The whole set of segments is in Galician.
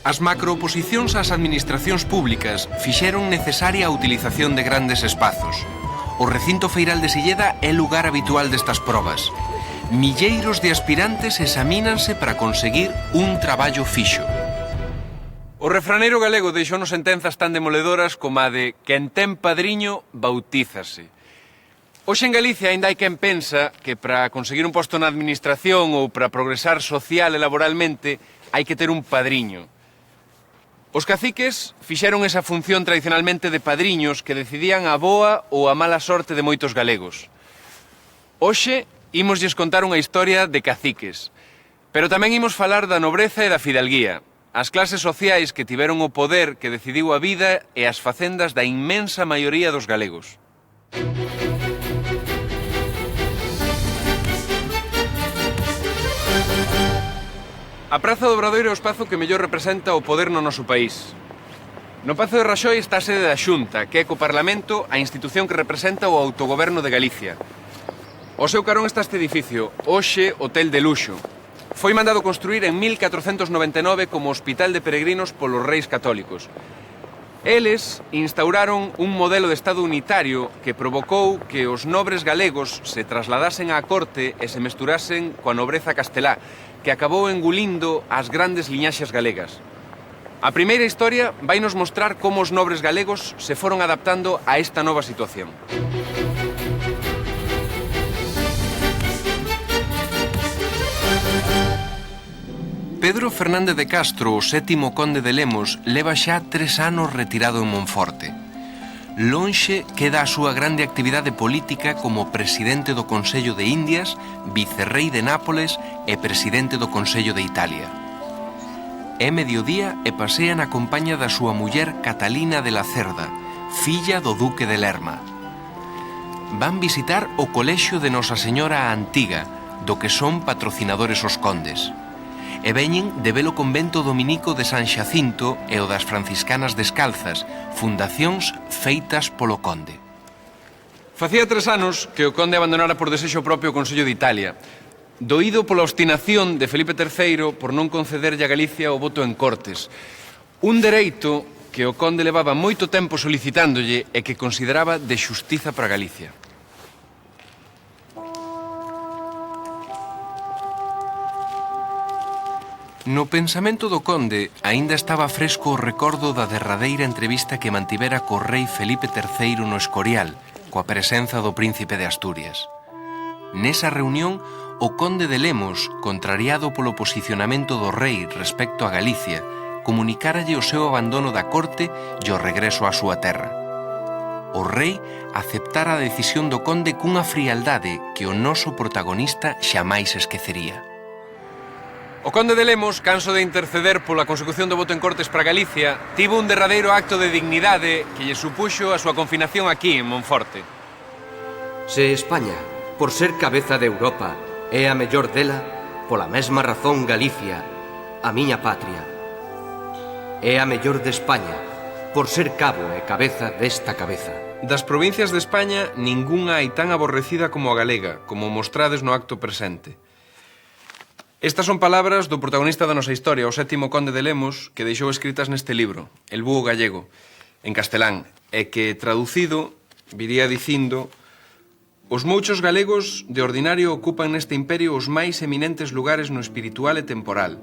As macrooposicións ás administracións públicas fixeron necesaria a utilización de grandes espazos. O recinto feiral de Silleda é lugar habitual destas probas. Milleiros de aspirantes examínanse para conseguir un traballo fixo. O refraneiro galego deixounos sentenzas tan demoledoras como a de quen ten padriño, bautízase. Hoxe en Galicia ainda hai quen pensa que para conseguir un posto na administración ou para progresar social e laboralmente hai que ter un padriño. Os caciques fixeron esa función tradicionalmente de padriños que decidían a boa ou a mala sorte de moitos galegos. Hoxe ímoslles contar unha historia de caciques, pero tamén imos falar da nobreza e da fidalguía, as clases sociais que tiveron o poder que decidiu a vida e as facendas da inmensa maioría dos galegos. A Praza do Obradoiro é o espazo que mellor representa o poder no noso país. No Pazo de Raxoi está a sede da Xunta, que é co Parlamento a institución que representa o autogoberno de Galicia. O seu carón está este edificio, hoxe hotel de luxo. Foi mandado construir en 1499 como hospital de peregrinos polos reis católicos. Eles instauraron un modelo de Estado unitario que provocou que os nobres galegos se trasladasen á corte e se mesturasen coa nobreza castelá, que acabou engulindo as grandes liñaxes galegas. A primeira historia vai nos mostrar como os nobres galegos se foron adaptando a esta nova situación. Pedro Fernández de Castro, o sétimo conde de Lemos, leva xa 3 anos retirado en Monforte. Lonxe queda a súa grande actividade política como presidente do Consello de Indias, vicerrei de Nápoles e presidente do Consello de Italia. É mediodía e pasea na compaña da súa muller Catalina de la Cerda, filla do duque de Lerma. Van visitar o Colexio de Nosa Señora a Antiga, do que son patrocinadores os condes. E veñen de ver o convento dominico de San Xacinto e o das franciscanas descalzas, fundacións feitas polo conde. Facía 3 anos que o conde abandonara por desexo propio o Consello de Italia, doído pola obstinación de Felipe III por non concederlle a Galicia o voto en Cortes, un dereito que o conde levaba moito tempo solicitándolle e que consideraba de xustiza para Galicia. No pensamento do conde aínda estaba fresco o recordo da derradeira entrevista que mantivera co rei Felipe III no Escorial, coa presenza do príncipe de Asturias. Nesa reunión, o conde de Lemos, contrariado polo posicionamento do rei respecto a Galicia, comunicáralle o seu abandono da corte e o regreso á súa terra. O rei aceptara a decisión do conde cunha frialdade que o noso protagonista xamais esquecería. O conde de Lemos, canso de interceder pola consecución do voto en Cortes para Galicia, tivo un derradeiro acto de dignidade que lle supuxo a súa confinación aquí, en Monforte. Se España, por ser cabeza de Europa, é a mellor dela, pola mesma razón Galicia, a miña patria, é a mellor de España, por ser cabo e cabeza desta cabeza. Das provincias de España, ningunha hai tan aborrecida como a galega, como mostrades no acto presente. Estas son palabras do protagonista da nosa historia, o sétimo conde de Lemos, que deixou escritas neste libro, El búho gallego, en castelán, e que, traducido, viría dicindo: os mouchos galegos de ordinario ocupan neste imperio os máis eminentes lugares no espiritual e temporal.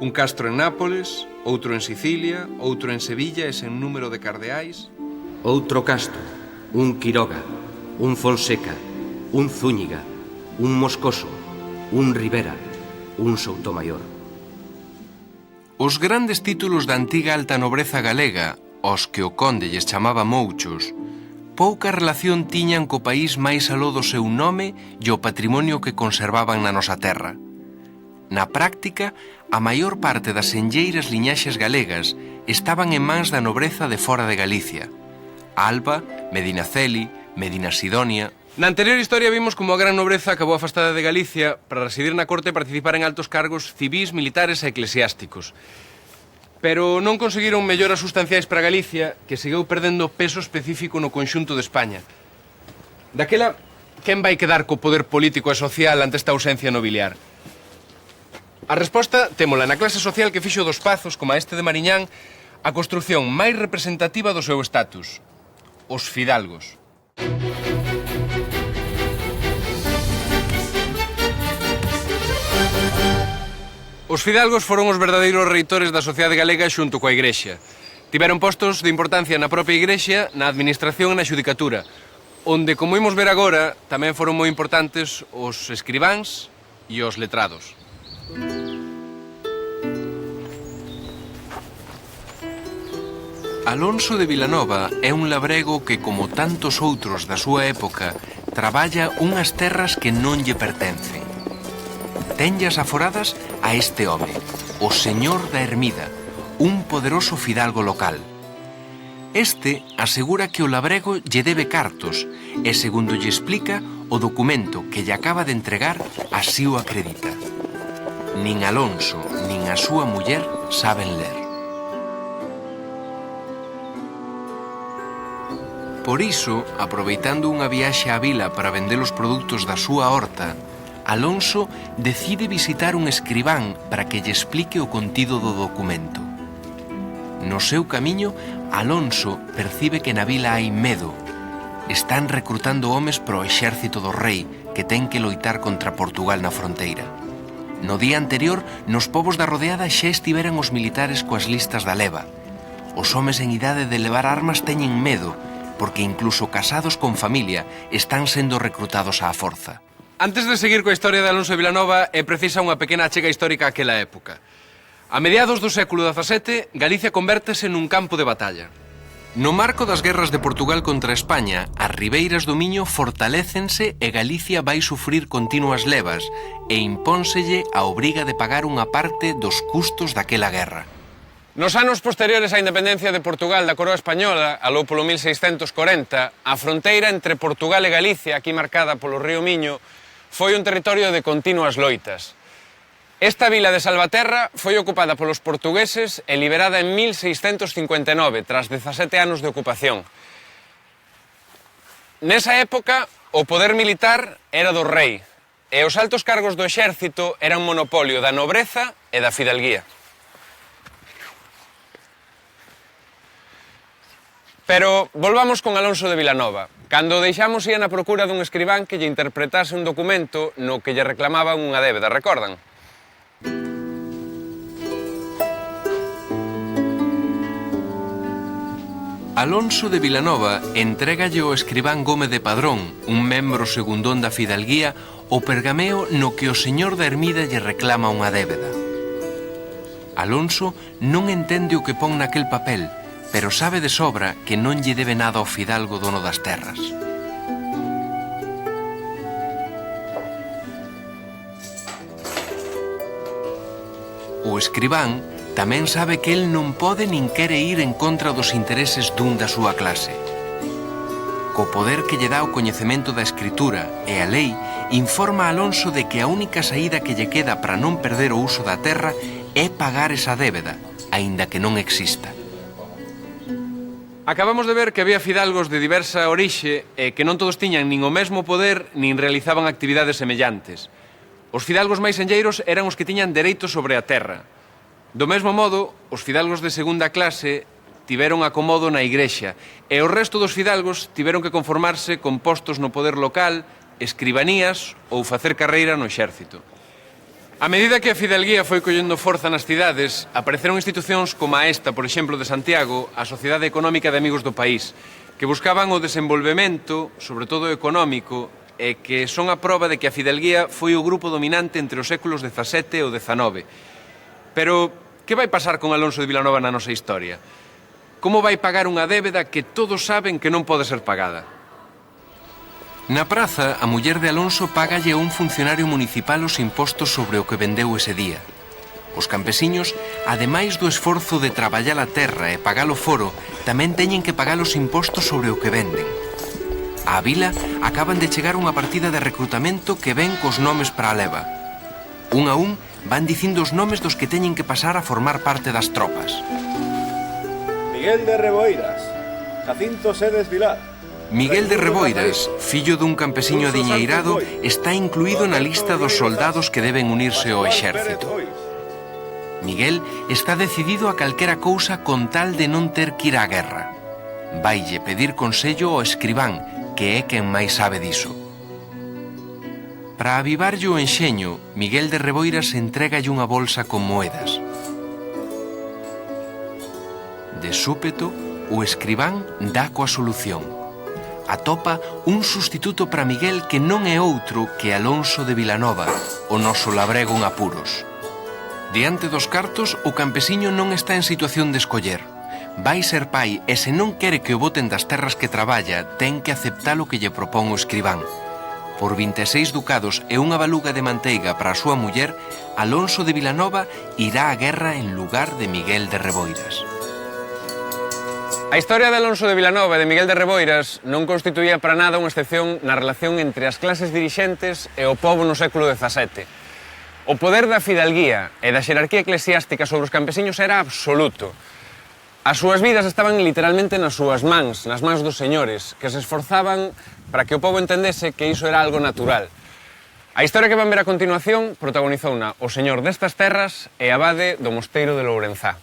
Un castro en Nápoles, outro en Sicilia, outro en Sevilla e sen número de cardeais. Outro Castro, un Quiroga, un Fonseca, un Zúñiga, un Moscoso, un Rivera, un Soutomayor. Os grandes títulos da antiga alta nobreza galega, os que o conde lles chamaba mouchos, pouca relación tiñan co país máis aló do seu nome e o patrimonio que conservaban na nosa terra. Na práctica, a maior parte das senlleiras liñaxes galegas estaban en mans da nobreza de fora de Galicia: Alba, Medinaceli, Medinasidonia. Na anterior historia vimos como a gran nobreza acabou afastada de Galicia para residir na corte e participar en altos cargos civís, militares e eclesiásticos. Pero non conseguiron melloras sustanciais para Galicia, que seguiu perdendo peso específico no conxunto de España. Daquela, quen vai quedar co poder político e social ante esta ausencia nobiliar? A resposta témola na clase social que fixo dos pazos, como a este de Mariñán, a construción máis representativa do seu estatus, os fidalgos. Os fidalgos foron os verdadeiros reitores da sociedade galega xunto coa Igrexa. Tiveron postos de importancia na propia Igrexa, na administración e na xudicatura, onde, como imos ver agora, tamén foron moi importantes os escribáns e os letrados. Alonso de Vilanova é un labrego que, como tantos outros da súa época, traballa unhas terras que non lle pertencen. Tenllas aforadas a este home, o señor da Ermida, un poderoso fidalgo local. Este asegura que o labrego lle debe cartos e, segundo lle explica, o documento que lle acaba de entregar así o acredita. Nin Alonso nin a súa muller saben ler. Por iso, aproveitando unha viaxe á vila para vender os produtos da súa horta, Alonso decide visitar un escribán para que lle explique o contido do documento. No seu camiño, Alonso percibe que na vila hai medo. Están recrutando homes pro exército do rei que ten que loitar contra Portugal na fronteira. No día anterior, nos povos da rodeada xa estiveran os militares coas listas da leva. Os homes en idade de levar armas teñen medo, porque incluso casados con familia están sendo recrutados á forza. Antes de seguir coa historia de Alonso de Vilanova, é precisa unha pequena achega histórica àquela época. A mediados do século XVII, Galicia convértese nun campo de batalla. No marco das guerras de Portugal contra España, as ribeiras do Miño fortalécense e Galicia vai sufrir continuas levas e impónselle a obriga de pagar unha parte dos custos daquela guerra. Nos anos posteriores á independencia de Portugal da coroa española, aló polo 1640, a fronteira entre Portugal e Galicia, aquí marcada polo río Miño, foi un territorio de continuas loitas. Esta vila de Salvaterra foi ocupada polos portugueses e liberada en 1659, tras 17 anos de ocupación. Nesa época, o poder militar era do rei, e os altos cargos do exército eran monopolio da nobreza e da fidalguía. Pero volvamos con Alonso de Vilanova. Cando deixamos ia na procura dun escribán que lle interpretase un documento no que lle reclamaban unha débeda, recordan? Alonso de Vilanova entrégalle ao escribán Gómez de Padrón, un membro segundón da fidalguía, o pergameo no que o señor da Ermida lle reclama unha débeda. Alonso non entende o que pon naquel papel, pero sabe de sobra que non lle debe nada ao fidalgo dono das terras. O escribán tamén sabe que el non pode nin quere ir en contra dos intereses dun da súa clase. Co poder que lle dá o coñecemento da escritura e a lei, informa a Alonso de que a única saída que lle queda para non perder o uso da terra é pagar esa débeda, aínda que non exista. Acabamos de ver que había fidalgos de diversa orixe e que non todos tiñan nin o mesmo poder nin realizaban actividades semellantes. Os fidalgos máis enlleiros eran os que tiñan dereitos sobre a terra. Do mesmo modo, os fidalgos de segunda clase tiveron acomodo na igrexa e o resto dos fidalgos tiveron que conformarse con postos no poder local, escribanías ou facer carreira no exército. A medida que a fidalguía foi collendo forza nas cidades, apareceron institucións como a esta, por exemplo, de Santiago, a Sociedade Económica de Amigos do País, que buscaban o desenvolvemento, sobre todo económico, e que son a proba de que a fidalguía foi o grupo dominante entre os séculos XVII e o XIX. Pero, que vai pasar con Alonso de Vilanova na nosa historia? Como vai pagar unha débeda que todos saben que non pode ser pagada? Na praza, a muller de Alonso págalle a un funcionario municipal os impostos sobre o que vendeu ese día. Os campesiños, ademais do esforzo de traballar a terra e pagar o foro, tamén teñen que pagar os impostos sobre o que venden. Á vila acaban de chegar unha partida de recrutamento que ven cos nomes para a leva. Un a un van dicindo os nomes dos que teñen que pasar a formar parte das tropas. Miguel de Reboiras, Jacinto Sedes Vilar. Miguel de Reboiras, fillo dun campesiño adiñeirado, está incluído na lista dos soldados que deben unirse ao exército. Miguel está decidido a calquera cousa con tal de non ter que ir á guerra. Vaille pedir consello ao escribán, que é quen máis sabe diso. Para avivarlle o enxeño, Miguel de Reboiras entrégalle unha bolsa con moedas. De súpeto, o escribán dá coa solución. Atopa un sustituto para Miguel que non é outro que Alonso de Vilanova, o noso labrego en apuros. Diante dos cartos, o campesiño non está en situación de escoller. Vai ser pai e se non quere que o boten das terras que traballa, ten que aceptar o que lle propón o escribán. Por 26 ducados e unha baluga de manteiga para a súa muller, Alonso de Vilanova irá á guerra en lugar de Miguel de Reboiras. A historia de Alonso de Vilanova e de Miguel de Reboiras non constituía para nada unha excepción na relación entre as clases dirixentes e o pobo no século XVII. O poder da fidalguía e da xerarquía eclesiástica sobre os campesiños era absoluto. As súas vidas estaban literalmente nas súas mans dos señores, que se esforzaban para que o pobo entendese que iso era algo natural. A historia que van ver a continuación protagonizouna o señor destas terras e abade do mosteiro de Lourenzá.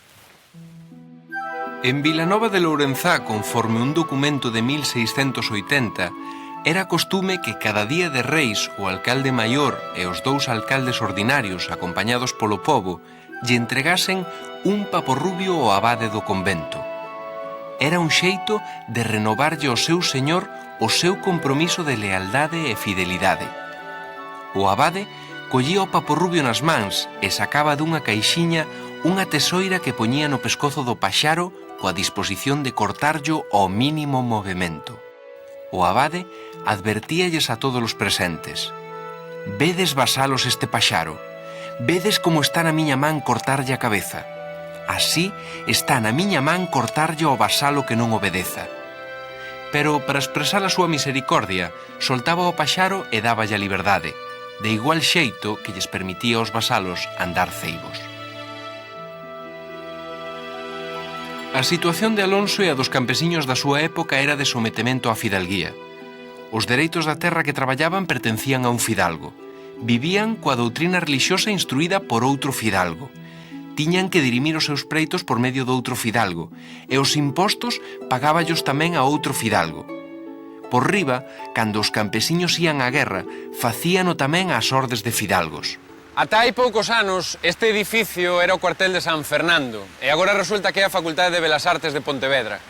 En Vilanova de Lourenzá, conforme un documento de 1680, era costume que cada día de reis o alcalde maior e os 2 alcaldes ordinarios acompañados polo pobo lle entregasen un paporrubio ao abade do convento. Era un xeito de renovarlle ao seu señor o seu compromiso de lealdade e fidelidade. O abade collía o paporrubio nas mans e sacaba dunha caixiña unha tesoira que poñía no pescozo do paxaro coa disposición de cortarllo ao mínimo movimento. O abade advertíalles a todos os presentes: «Vedes, vasalos, este paxaro. Vedes como está na miña man cortarlle a cabeza. Así está na miña man cortarlle ao vasalo que non obedeza». Pero, para expresar a súa misericordia, soltaba o paxaro e dáballe a liberdade, de igual xeito que lles permitía aos vasalos andar ceibos. A situación de Alonso e a dos campesiños da súa época era de sometemento á fidalguía. Os dereitos da terra que traballaban pertencían a un fidalgo. Vivían coa doutrina relixiosa instruída por outro fidalgo. Tiñan que dirimir os seus preitos por medio de outro fidalgo, e os impostos pagáballos tamén a outro fidalgo. Por riba, cando os campesiños ían á guerra, facíano tamén ás ordes de fidalgos. Ata hai poucos anos, este edificio era o cuartel de San Fernando e agora resulta que é a Facultade de Belas Artes de Pontevedra.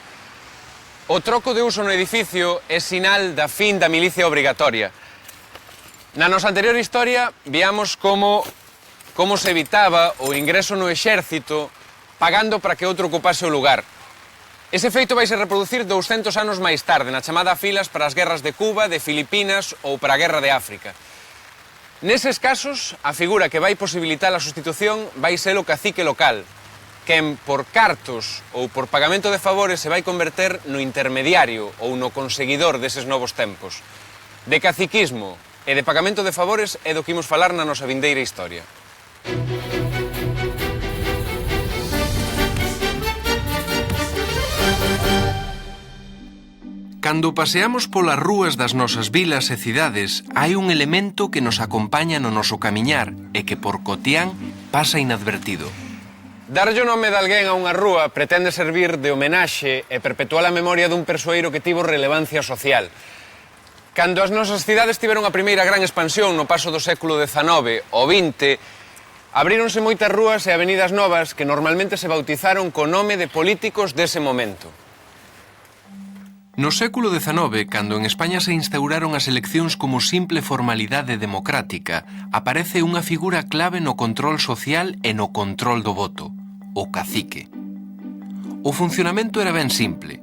O troco de uso no edificio é sinal da fin da milicia obrigatoria. Na nosa anterior historia, viamos como se evitaba o ingreso no exército pagando para que outro ocupase o lugar. Ese feito vai se reproducir 200 anos máis tarde, na chamada filas para as guerras de Cuba, de Filipinas ou para a guerra de África. Neses casos, a figura que vai posibilitar a sustitución vai ser o cacique local, quen por cartos ou por pagamento de favores se vai converter no intermediario ou no conseguidor deses novos tempos. De caciquismo e de pagamento de favores é do que imos falar na nosa vindeira historia. Cando paseamos polas rúas das nosas vilas e cidades, hai un elemento que nos acompaña no noso camiñar e que por cotián pasa inadvertido. Darlle o nome de alguén a unha rúa pretende servir de homenaxe e perpetuar a memoria dun persoeiro que tivo relevancia social. Cando as nosas cidades tiveron a primeira gran expansión no paso do século XIX ao XX, abríronse moitas rúas e avenidas novas que normalmente se bautizaron co nome de políticos dese momento. No século XIX, cando en España se instauraron as eleccións como simple formalidade democrática, aparece unha figura clave no control social e no control do voto, o cacique. O funcionamento era ben simple.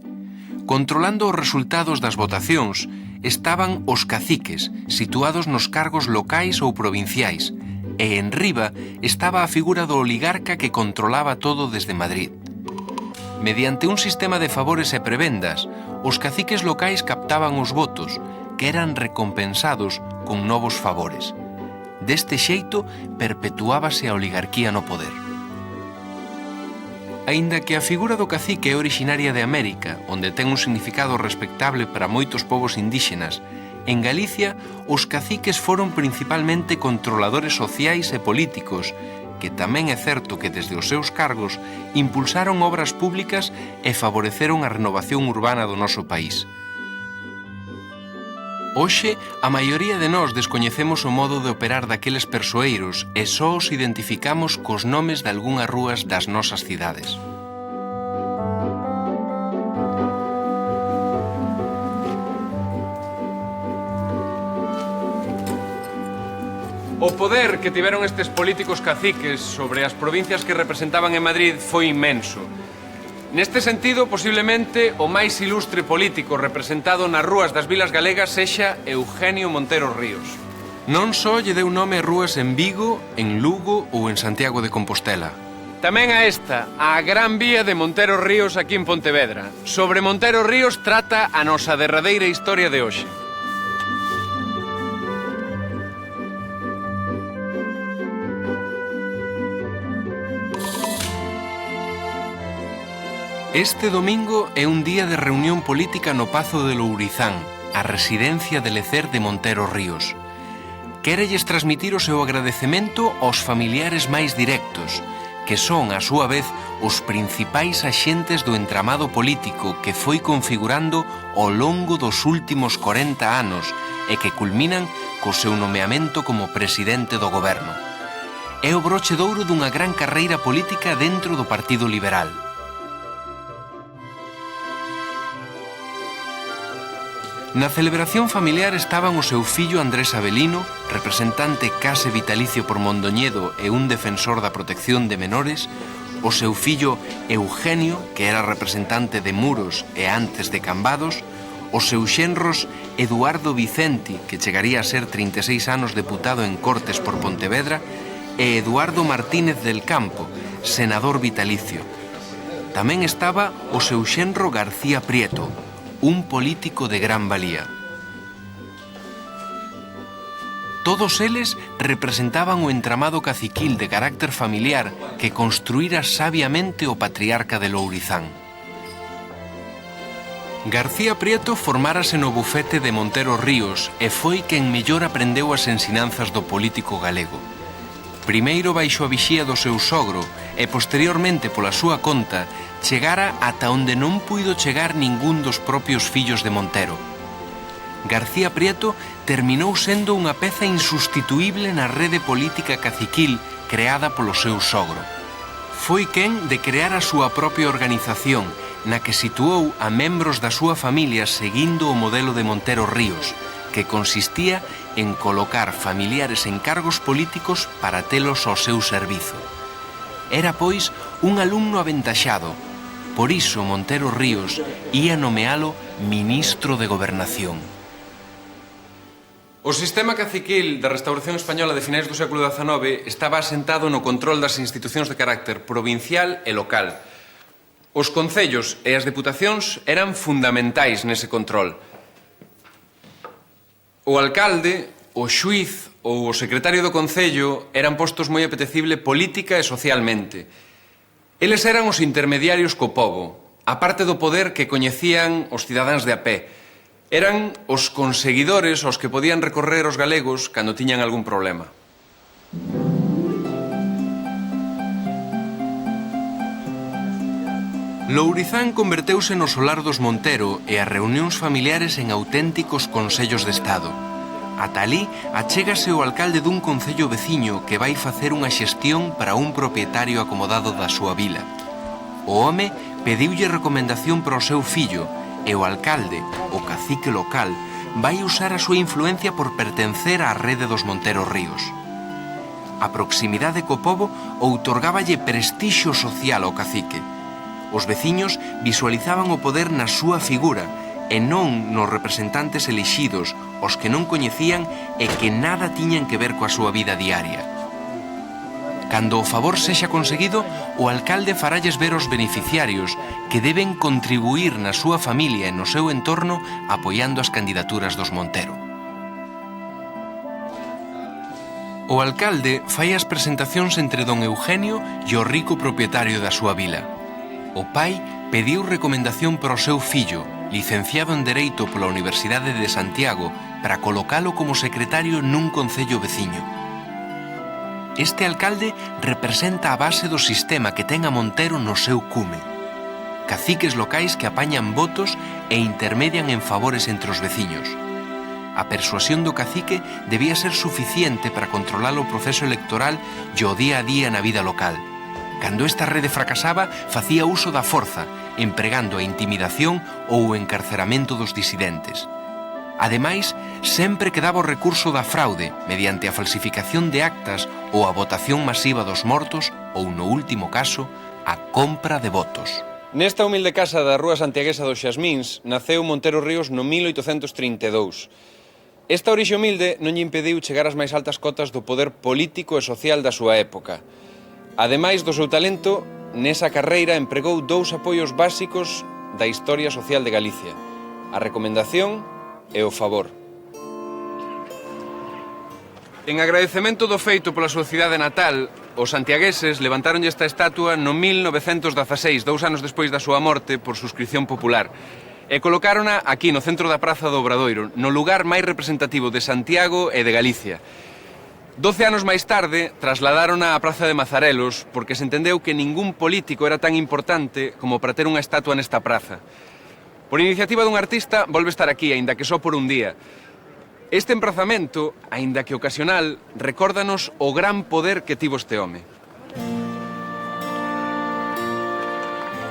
Controlando os resultados das votacións estaban os caciques, situados nos cargos locais ou provinciais, e en riba estaba a figura do oligarca que controlaba todo desde Madrid. Mediante un sistema de favores e prebendas, os caciques locais captaban os votos, que eran recompensados con novos favores. Deste xeito, perpetuábase a oligarquía no poder. Aínda que a figura do cacique é orixinaria de América, onde ten un significado respectable para moitos povos indígenas, en Galicia os caciques foron principalmente controladores sociais e políticos que tamén é certo que desde os seus cargos impulsaron obras públicas e favoreceron a renovación urbana do noso país. Hoxe, a maioría de nós descoñecemos o modo de operar daqueles persoeiros e só os identificamos cos nomes de algunhas rúas das nosas cidades. O poder que tiveron estes políticos caciques sobre as provincias que representaban en Madrid foi inmenso. Neste sentido, posiblemente, o máis ilustre político representado nas rúas das vilas galegas sexa Eugenio Montero Ríos. Non só lle deu nome a rúas en Vigo, en Lugo ou en Santiago de Compostela. Tamén a esta, a Gran Vía de Montero Ríos aquí en Pontevedra. Sobre Montero Ríos trata a nosa derradeira historia de hoxe. Este domingo é un día de reunión política no Pazo de Lourizán, a residencia de lecer de Montero Ríos. Quérelles transmitir o seu agradecemento aos familiares máis directos, que son, a súa vez, os principais axentes do entramado político que foi configurando ao longo dos últimos 40 anos e que culminan co seu nomeamento como presidente do goberno. É o broche de ouro dunha gran carreira política dentro do Partido Liberal. Na celebración familiar estaban o seu fillo Andrés Avelino, representante case vitalicio por Mondoñedo e un defensor da protección de menores, o seu fillo Eugenio, que era representante de Muros e antes de Cambados, os seus xenros Eduardo Vicenti, que chegaría a ser 36 anos deputado en Cortes por Pontevedra, e Eduardo Martínez del Campo, senador vitalicio. Tamén estaba o seu xenro García Prieto, un político de gran valía. Todos eles representaban o entramado caciquil de carácter familiar que construíra sabiamente o patriarca de Lourizán. García Prieto formárase no bufete de Montero Ríos e foi quen mellor aprendeu as ensinanzas do político galego. Primeiro baixo a vixía do seu sogro e posteriormente pola súa conta chegara ata onde non puido chegar ningún dos propios fillos de Montero. García Prieto terminou sendo unha peza insustituíble na rede política caciquil creada polo seu sogro. Foi quen de crear a súa propia organización, na que situou a membros da súa familia seguindo o modelo de Montero Ríos, que consistía en colocar familiares en cargos políticos para telos ao seu servizo. Era, pois, un alumno aventaxado. Por iso Montero Ríos ía nomealo ministro de Gobernación. O sistema caciquil da Restauración Española de finais do século XIX estaba asentado no control das institucións de carácter provincial e local. Os concellos e as deputacións eran fundamentais nese control. O alcalde, o xuiz ou o secretario do concello eran postos moi apetecible política e socialmente. Eles eran os intermediarios co pobo, a parte do poder que coñecían os cidadáns de a pé. Eran os conseguidores aos que podían recorrer os galegos cando tiñan algún problema. Lourizán converteuse no solar dos Montero e as reunións familiares en auténticos consellos de Estado. Ata alí achégase o alcalde dun concello veciño que vai facer unha xestión para un propietario acomodado da súa vila. O home pediulle recomendación para o seu fillo e o alcalde, o cacique local, vai usar a súa influencia por pertencer á rede dos Montero Ríos. A proximidade co pobo outorgáballe prestixio social ao cacique. Os veciños visualizaban o poder na súa figura e non nos representantes elixidos, os que non coñecían e que nada tiñan que ver coa súa vida diaria. Cando o favor sexa conseguido, o alcalde faralles ver aos beneficiarios que deben contribuir na súa familia e no seu entorno apoiando as candidaturas dos Montero. O alcalde fai as presentacións entre don Eugenio e o rico propietario da súa vila. O pai pediu recomendación para o seu fillo, licenciado en Dereito pola Universidade de Santiago, para colocalo como secretario nun concello veciño. Este alcalde representa a base do sistema que ten a Montero no seu cume. Caciques locais que apañan votos e intermedian en favores entre os veciños. A persuasión do cacique debía ser suficiente para controlar o proceso electoral e o día a día na vida local. Cando esta rede fracasaba, facía uso da forza, empregando a intimidación ou o encarceramento dos disidentes. Ademais, sempre quedaba o recurso da fraude mediante a falsificación de actas ou a votación masiva dos mortos ou, no último caso, a compra de votos. Nesta humilde casa da rúa santiaguesa dos Xasmíns naceu Montero Ríos no 1832. Esta orixe humilde non lle impediu chegar ás máis altas cotas do poder político e social da súa época. Ademais do seu talento, nesa carreira empregou 2 apoios básicos da historia social de Galicia: a recomendación e o favor. En agradecemento do feito pola súa cidade natal, os santiagueses levantaronlle esta estatua no 1916, 2 anos despois da súa morte, por suscripción popular, e colocárona aquí no centro da Praza do Obradoiro, no lugar máis representativo de Santiago e de Galicia. 12 anos máis tarde, trasladárona á Praza de Mazarelos, porque se entendeu que ningún político era tan importante como para ter unha estatua nesta praza. Por iniciativa dun artista, volve estar aquí, aínda que só por un día. Este emprazamento, aínda que ocasional, recórdanos o gran poder que tivo este home.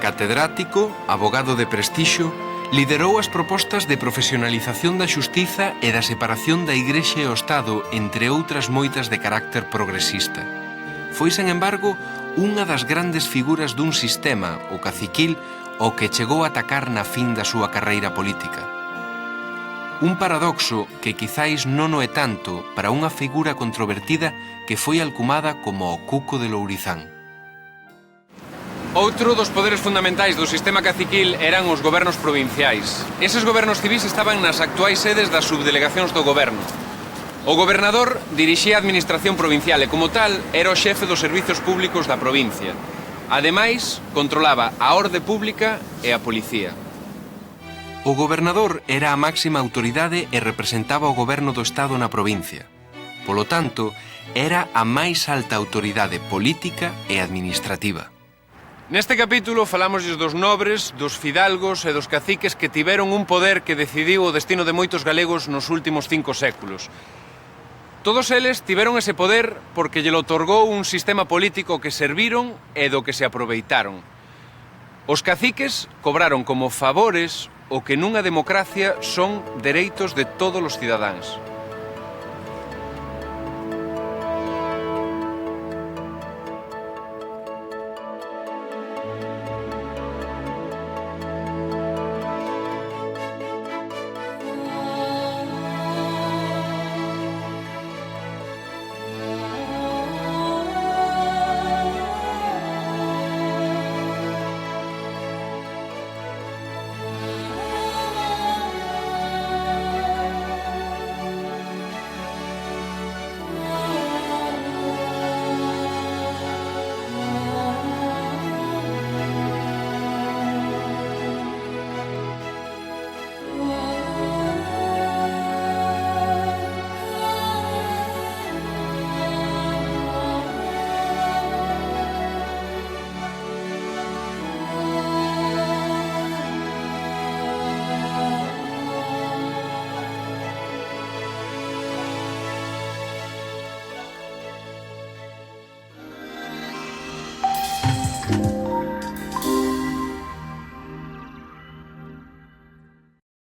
Catedrático, abogado de prestixio, liderou as propostas de profesionalización da xustiza e da separación da Igrexa e o Estado, entre outras moitas de carácter progresista. Foi, sen embargo, unha das grandes figuras dun sistema, o caciquil, o que chegou a atacar na fin da súa carreira política. Un paradoxo que quizáis non o é tanto para unha figura controvertida que foi alcumada como o Cuco de Lourizán. Outro dos poderes fundamentais do sistema caciquil eran os gobernos provinciais. Eses gobernos civís estaban nas actuais sedes das subdelegacións do goberno. O gobernador dirixía a administración provincial e, como tal, era o xefe dos servizos públicos da provincia. Ademais, controlaba a orde pública e a policía. O gobernador era a máxima autoridade e representaba o goberno do Estado na provincia. Polo tanto, era a máis alta autoridade política e administrativa. Neste capítulo falámosles dos nobres, dos fidalgos e dos caciques que tiveron un poder que decidiu o destino de moitos galegos nos últimos 5 séculos. Todos eles tiveron ese poder porque lle otorgou un sistema político que serviron e do que se aproveitaron. Os caciques cobraron como favores o que nunha democracia son dereitos de todos os cidadáns.